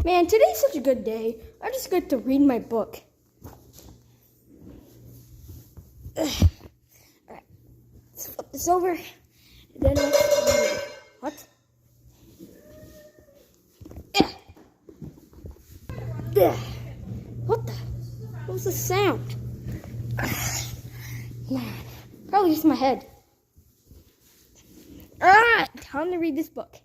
Man, today's such a good day. I just get to read my book. Alright, let's flip this over. And then let's read. What? What the? What was the sound? Man, probably just my head. Alright, time to read this book.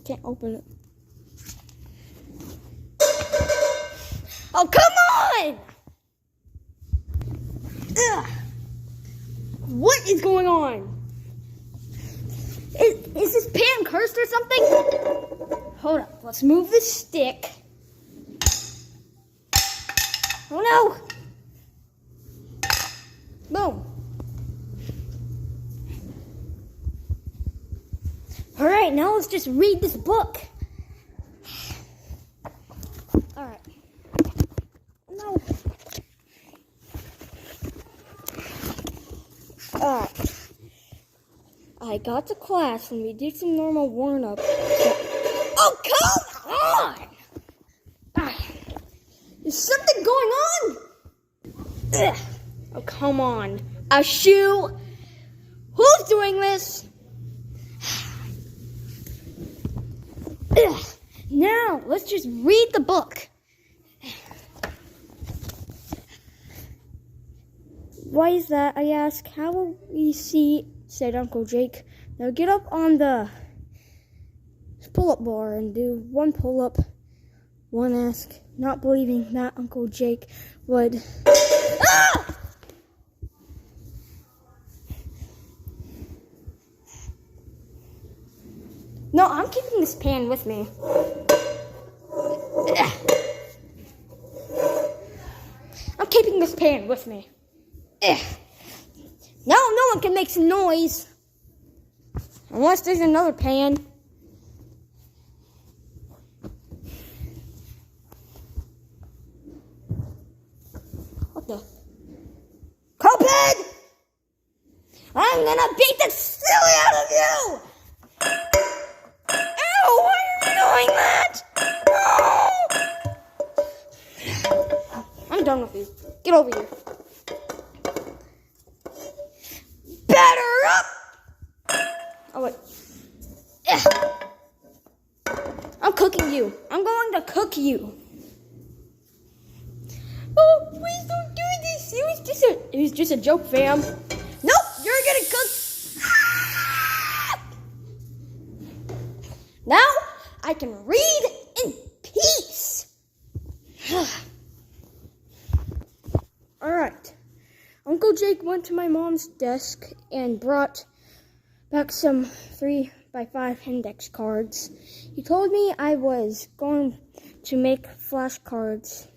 Can't open it. Oh, come on! Ugh. What is going on? Is this pan cursed or something? Hold up, let's move the stick. Oh no! Boom. Alright, now let's just read this book. Alright. No. Alright. I got to class and we did some normal warm-up. Oh, come on! Is something going on? Ugh. Oh, come on. A shoe? Who's doing this? Ugh. Now, let's just read the book. Why is that, I ask? How will we see, said Uncle Jake. Now get up on the pull-up bar and do one pull-up. One ask, not believing that Uncle Jake would. Ah! No, I'm keeping this pan with me. I'm keeping this pan with me. Now no one can make some noise. Unless there's another pan. What the? Cuphead! I'm gonna beat the silly out of you! Ow, why are you doing that? Oh. I'm done with you. Get over here. Batter up! Oh, wait. I'm cooking you. I'm going to cook you. Oh, please don't do this. It was just a joke, fam. Nope, you're getting cooked. Now I can read in peace. All right. Uncle Jake went to my mom's desk and brought back some 3x5 index cards. He told me I was going to make flashcards.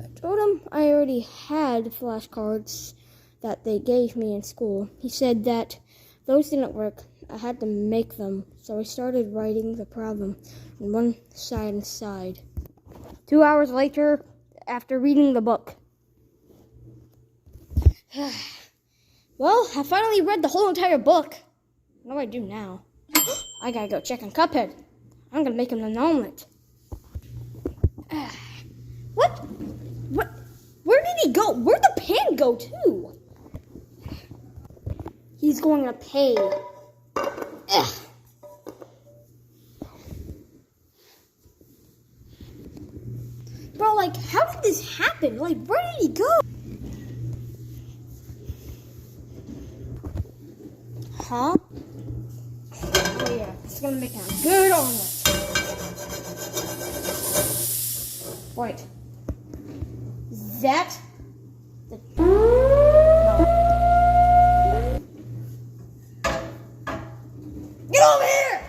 I told him I already had flashcards that they gave me in school. He said that those didn't work. I had to make them, so I started writing the problem on one side and side. 2 hours later, after reading the book. Well, I finally read the whole entire book. What do I do now? I gotta go check on Cuphead. I'm gonna make him an omelet. What? Where did he go? Where'd the pan go to? He's going to pay. Bro, like, how did this happen? Like, where did he go? Huh? Oh yeah, it's gonna make a good omelet. Wait. Is that the... No. Get over here!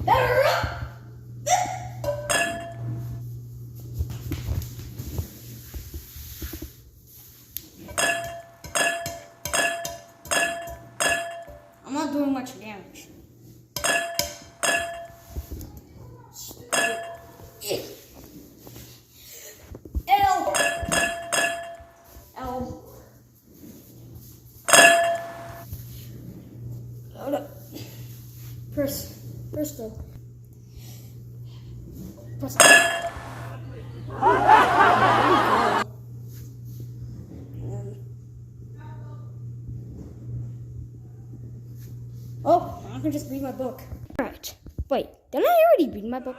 Better up! I'm not doing much damage. Crystal. Press I can just read my book. Alright. Wait, didn't I already read my book?